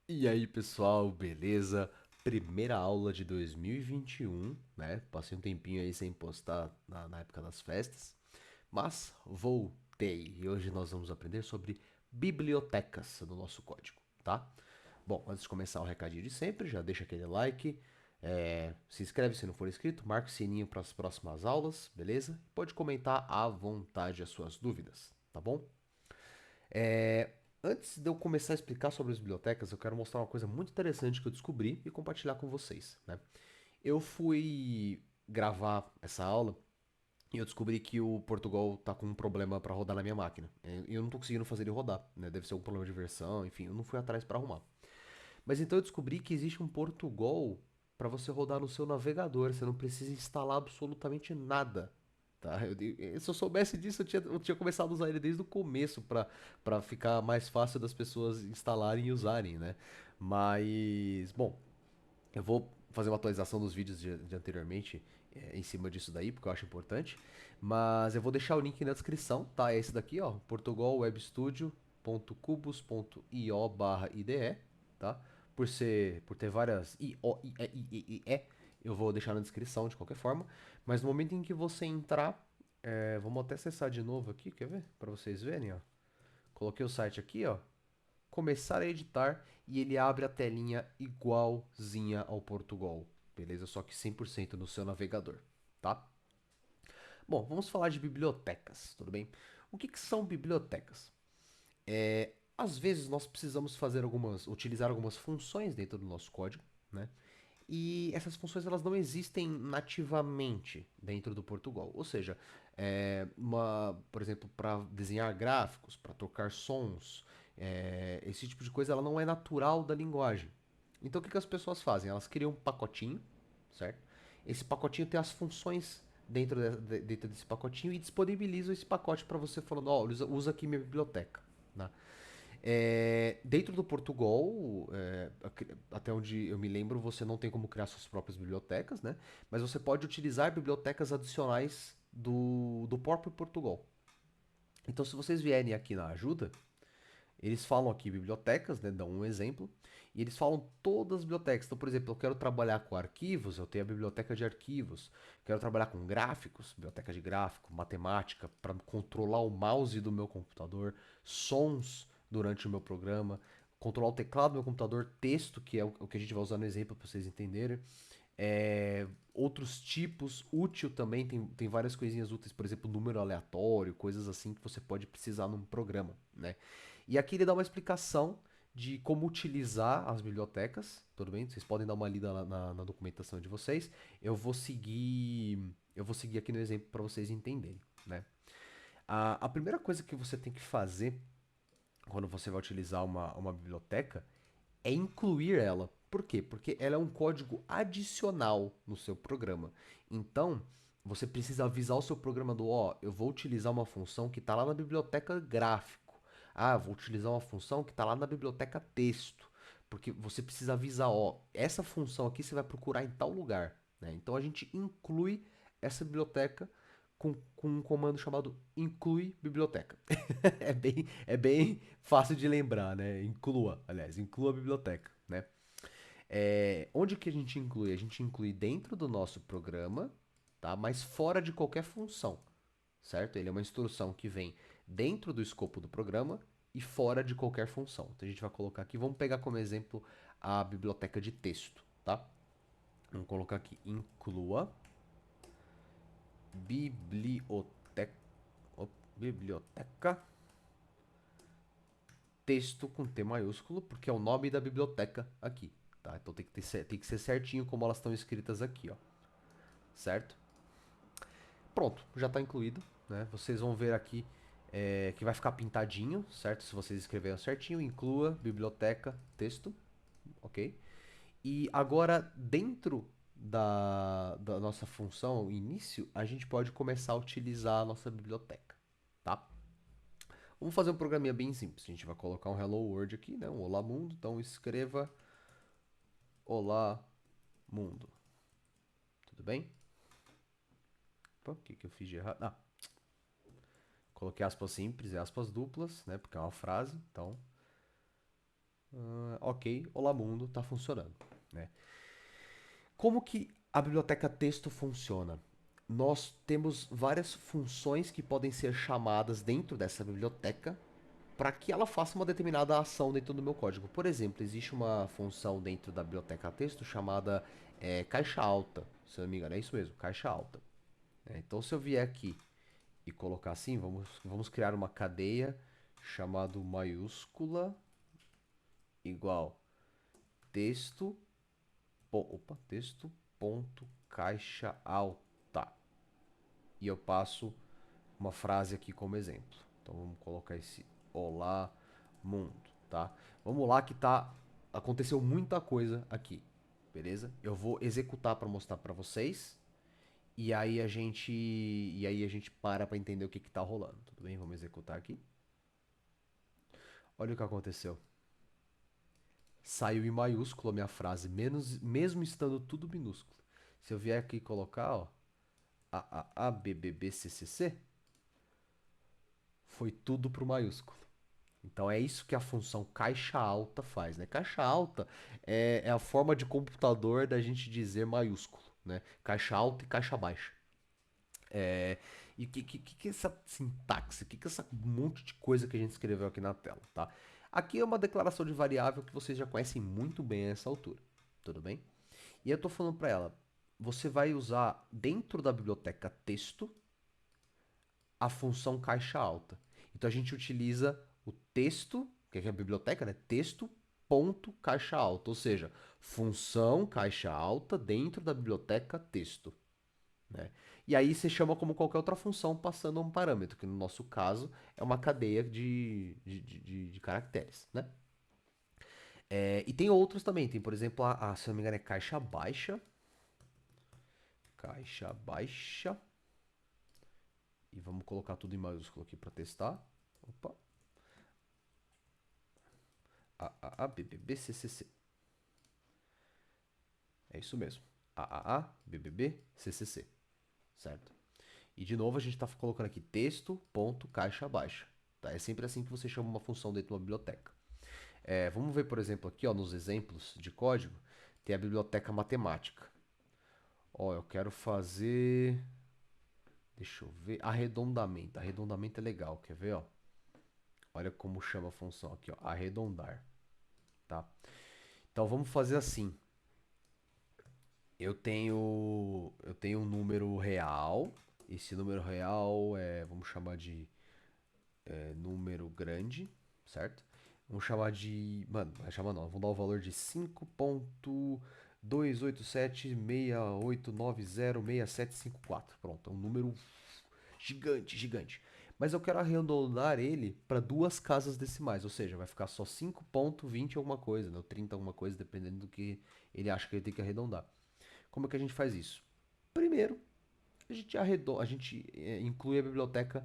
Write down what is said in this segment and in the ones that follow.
E aí, pessoal, beleza? Primeira aula de 2021, né? Passei um tempinho aí sem postar na época das festas, mas voltei e hoje nós vamos aprender sobre bibliotecas no nosso código, tá? Bom, antes de começar o recadinho de sempre, já deixa aquele like, se inscreve se não for inscrito, marca o sininho para as próximas aulas, beleza? Pode comentar à vontade as suas dúvidas, tá bom? Antes de eu começar a explicar sobre as bibliotecas, eu quero mostrar uma coisa muito interessante que eu descobri e compartilhar com vocês, né? Eu fui gravar essa aula e eu descobri que o Portugal tá com um problema para rodar na minha máquina. E eu não tô conseguindo fazer ele rodar, né? Deve ser algum problema de versão, enfim, eu não fui atrás para arrumar. Mas então eu descobri que existe um Portugal para você rodar no seu navegador, você não precisa instalar absolutamente nada. Tá? Se eu soubesse disso, eu tinha começado a usar ele desde o começo para ficar mais fácil das pessoas instalarem e usarem, né? Mas, bom, eu vou fazer uma atualização dos vídeos de anteriormente em cima disso daí, porque eu acho importante. Mas eu vou deixar o link na descrição, tá? É esse daqui, ó, portugalwebstudio.cubus.io/ide, tá? Por ter várias I, eu vou deixar na descrição de qualquer forma. Mas no momento em que você entrar, vamos até acessar de novo aqui, quer ver? Para vocês verem, ó. Coloquei o site aqui, ó, começar a editar e ele abre a telinha igualzinha ao Portugal, beleza? Só que 100% no seu navegador, tá? Bom, vamos falar de bibliotecas, tudo bem? O que são bibliotecas? Às vezes nós precisamos utilizar algumas funções dentro do nosso código, né? E essas funções elas não existem nativamente dentro do Portugal. Ou seja, por exemplo, para desenhar gráficos, para tocar sons, esse tipo de coisa ela não é natural da linguagem. Então o que as pessoas fazem? Elas criam um pacotinho, certo? Esse pacotinho tem as funções dentro desse pacotinho e disponibilizam esse pacote para você falando, ó, usa aqui minha biblioteca, né? Dentro do Portugal, até onde eu me lembro, você não tem como criar suas próprias bibliotecas, né? Mas você pode utilizar bibliotecas adicionais do próprio Portugal. Então, se vocês vierem aqui na ajuda, eles falam aqui bibliotecas, né? Dão um exemplo. E eles falam todas as bibliotecas. Então, por exemplo, eu quero trabalhar com arquivos, eu tenho a biblioteca de arquivos. Quero trabalhar com gráficos, biblioteca de gráfico, matemática, para controlar o mouse do meu computador, sons durante o meu programa, controlar o teclado do meu computador, texto, que é o que a gente vai usar no exemplo para vocês entenderem. Outros tipos, útil também, tem várias coisinhas úteis, por exemplo, número aleatório, coisas assim que você pode precisar num programa, né? E aqui ele dá uma explicação de como utilizar as bibliotecas, tudo bem? Vocês podem dar uma lida na documentação de vocês. Eu vou seguir aqui no exemplo para vocês entenderem, né? A primeira coisa que você tem que fazer quando você vai utilizar uma biblioteca é incluir ela. Por quê? Porque ela é um código adicional no seu programa. Então, você precisa avisar o seu programador, ó, eu vou utilizar uma função que está lá na biblioteca gráfico. Ah, eu vou utilizar uma função que está lá na biblioteca texto. Porque você precisa avisar, ó, essa função aqui você vai procurar em tal lugar, né? Então a gente inclui essa biblioteca com um comando chamado inclui biblioteca. É bem fácil de lembrar, né? Inclua a biblioteca, né? Onde que a gente inclui? A gente inclui dentro do nosso programa, tá? Mas fora de qualquer função, certo? Ele é uma instrução que vem dentro do escopo do programa e fora de qualquer função. Então a gente vai colocar aqui, vamos pegar como exemplo a biblioteca de texto, tá? Vamos colocar aqui, inclua biblioteca, biblioteca texto com T maiúsculo, porque é o nome da biblioteca aqui, tá? Então tem que ser certinho como elas estão escritas aqui, ó, certo? Pronto, já está incluído, né? Vocês vão ver aqui que vai ficar pintadinho, certo? Se vocês escreveram certinho, inclua biblioteca texto, ok? E agora, dentro da nossa função início, a gente pode começar a utilizar a nossa biblioteca, tá? Vamos fazer um programinha bem simples. A gente vai colocar um Hello World aqui, né? Um Olá Mundo. Então escreva Olá Mundo. Tudo bem? Opa, o que eu fiz de errado? Ah, coloquei aspas simples e aspas duplas, né? Porque é uma frase. Então, ok, olá mundo, tá funcionando, né? Como que a biblioteca texto funciona? Nós temos várias funções que podem ser chamadas dentro dessa biblioteca para que ela faça uma determinada ação dentro do meu código. Por exemplo, existe uma função dentro da biblioteca texto chamada caixa alta. Se eu não me engano, é isso mesmo, caixa alta. Então, se eu vier aqui e colocar assim, vamos criar uma cadeia chamado maiúscula igual texto, texto ponto caixa alta. E eu passo uma frase aqui como exemplo. Então vamos colocar esse olá mundo, tá? Vamos lá que aconteceu muita coisa aqui, beleza? Eu vou executar para mostrar para vocês e aí a gente para entender o que tá rolando, tudo bem? Vamos executar aqui. Olha o que aconteceu. Saiu em maiúsculo a minha frase, mesmo estando tudo minúsculo. Se eu vier aqui e colocar, ó, AABBBCCC, foi tudo pro maiúsculo. Então é isso que a função caixa alta faz, né? Caixa alta é a forma de computador da gente dizer maiúsculo, né? Caixa alta e caixa baixa. É, e o que é essa sintaxe? O que é essa monte de coisa que a gente escreveu aqui na tela, tá? Aqui é uma declaração de variável que vocês já conhecem muito bem a essa altura, tudo bem? E eu tô falando para ela, você vai usar dentro da biblioteca texto a função caixa alta. Então a gente utiliza o texto, que é a biblioteca, né? Texto ponto caixa alta, ou seja, função caixa alta dentro da biblioteca texto, né? E aí você chama como qualquer outra função passando um parâmetro, que no nosso caso é uma cadeia de caracteres, né? E tem outros também, tem por exemplo, se não me engano é caixa baixa, e vamos colocar tudo em maiúsculo aqui para testar. Opa. AAABBBCCC. É isso mesmo. AAABBBCCC. Certo? E de novo a gente está colocando aqui texto, ponto, caixa baixa. Tá? É sempre assim que você chama uma função dentro de uma biblioteca. Vamos ver, por exemplo, aqui ó, nos exemplos de código, tem a biblioteca matemática. Ó, eu quero fazer. Deixa eu ver. Arredondamento. Arredondamento é legal, quer ver? Ó? Olha como chama a função aqui, ó. Arredondar. Tá? Então vamos fazer assim. Eu tenho um número real. Esse número real vamos chamar de número grande, certo? Vamos chamar de, mano, vai chamar não, vamos dar o valor de 5.28768906754. Pronto, é um número gigante, gigante. Mas eu quero arredondar ele para duas casas decimais, ou seja, vai ficar só 5.20 alguma coisa, né? Ou 30 alguma coisa, dependendo do que ele acha que ele tem que arredondar. Como é que a gente faz isso? Primeiro, a gente inclui a biblioteca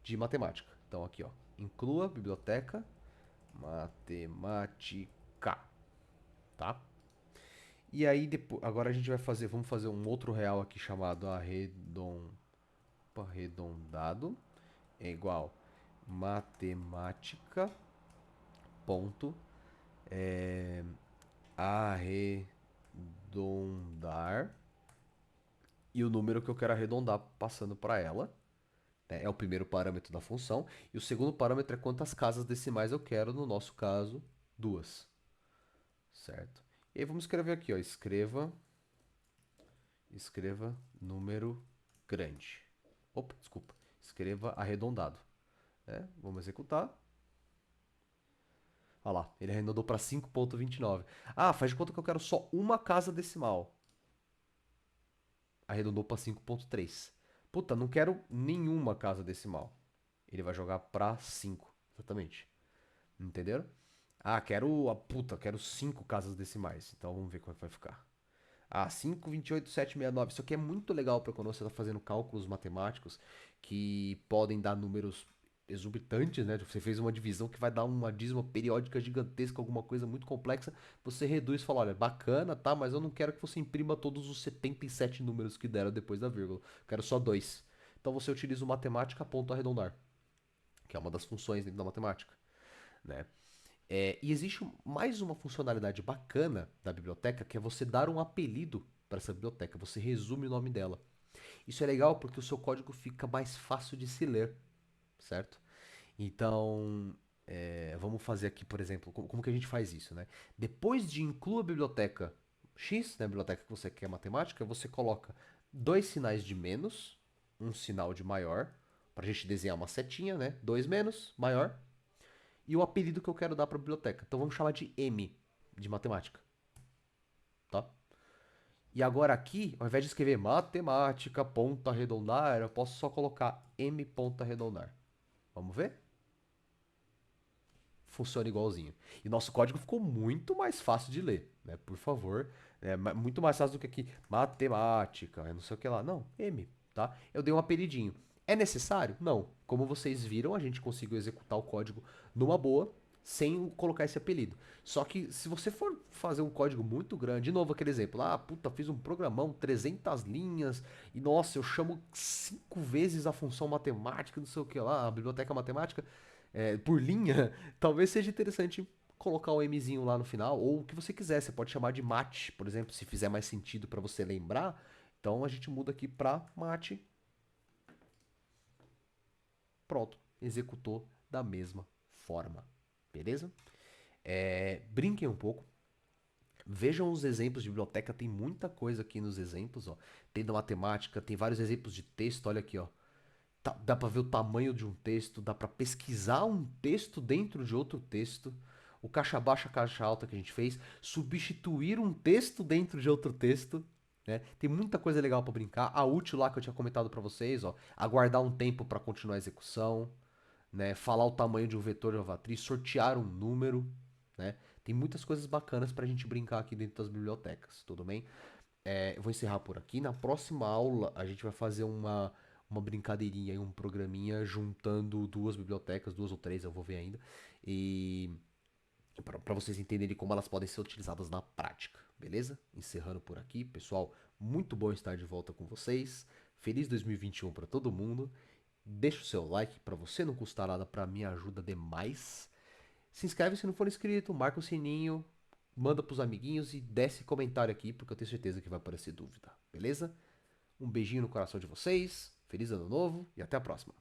de matemática. Então aqui, ó, inclua a biblioteca matemática, tá? E aí depois, agora a gente vamos fazer um outro real aqui chamado arredondado é igual matemática ponto arredondar e o número que eu quero arredondar passando para ela, né, é o primeiro parâmetro da função. E o segundo parâmetro é quantas casas decimais eu quero, no nosso caso, duas. Certo? E aí vamos escrever aqui, ó. Escreva número grande. Opa, desculpa. Escreva arredondado. Né? Vamos executar. Olha lá, ele arredondou para 5.29. Ah, faz de conta que eu quero só uma casa decimal. Arredondou para 5.3. Puta, não quero nenhuma casa decimal. Ele vai jogar para 5. Exatamente. Entenderam? Ah, quero 5 casas decimais. Então vamos ver como é que vai ficar. Ah, 5, 28, 7, 69. Isso aqui é muito legal para quando você está fazendo cálculos matemáticos que podem dar números exorbitantes, né? Você fez uma divisão que vai dar uma dízima periódica gigantesca, alguma coisa muito complexa. Você reduz e fala: olha, bacana, tá? Mas eu não quero que você imprima todos os 77 números que deram depois da vírgula. Eu quero só dois. Então você utiliza o matemática ponto arredondar, que é uma das funções dentro da matemática, né? E existe mais uma funcionalidade bacana da biblioteca, que é você dar um apelido para essa biblioteca. Você resume o nome dela. Isso é legal porque o seu código fica mais fácil de se ler, certo? Então, vamos fazer aqui, por exemplo, como que a gente faz isso, né? Depois de incluir a biblioteca X, né, a biblioteca que você quer matemática, você coloca dois sinais de menos, um sinal de maior, para a gente desenhar uma setinha, né? Dois menos, maior, e o apelido que eu quero dar para a biblioteca. Então vamos chamar de M, de matemática, tá? E agora aqui, ao invés de escrever matemática, ponto arredondar, eu posso só colocar M ponto arredondar. Vamos ver? Funciona igualzinho. E nosso código ficou muito mais fácil de ler, né? Por favor, muito mais fácil do que aqui matemática, não sei o que lá. Não, M, tá? Eu dei um apelidinho. É necessário? Não. Como vocês viram, a gente conseguiu executar o código numa boa, sem colocar esse apelido. Só que se você for fazer um código muito grande, de novo aquele exemplo, puta, fiz um programão, 300 linhas, e nossa, eu chamo 5 vezes a função matemática, não sei o que lá, a biblioteca matemática, por linha, talvez seja interessante colocar o Mzinho lá no final, ou o que você quiser. Você pode chamar de mate, por exemplo, se fizer mais sentido para você lembrar. Então a gente muda aqui para mate. Pronto, executou da mesma forma. Beleza? Brinquem um pouco. Vejam os exemplos de biblioteca, tem muita coisa aqui nos exemplos, ó. Tem da matemática, tem vários exemplos de texto, olha aqui, ó. Dá para ver o tamanho de um texto, dá para pesquisar um texto dentro de outro texto. O caixa baixa, caixa alta que a gente fez, substituir um texto dentro de outro texto, né? Tem muita coisa legal para brincar. A útil lá que eu tinha comentado para vocês, ó, aguardar um tempo para continuar a execução, né? Falar o tamanho de um vetor de uma matriz, sortear um número, né? Tem muitas coisas bacanas para a gente brincar aqui dentro das bibliotecas, tudo bem? Eu vou encerrar por aqui. Na próxima aula, a gente vai fazer uma brincadeirinha, um programinha juntando duas bibliotecas, duas ou três, eu vou ver ainda, e para vocês entenderem como elas podem ser utilizadas na prática, beleza? Encerrando por aqui, pessoal, muito bom estar de volta com vocês. Feliz 2021 para todo mundo. Deixa o seu like, para você não custar nada, para mim ajuda demais. Se inscreve se não for inscrito, marca o sininho, manda pros amiguinhos e desce comentário aqui, porque eu tenho certeza que vai aparecer dúvida, beleza? Um beijinho no coração de vocês, feliz ano novo e até a próxima.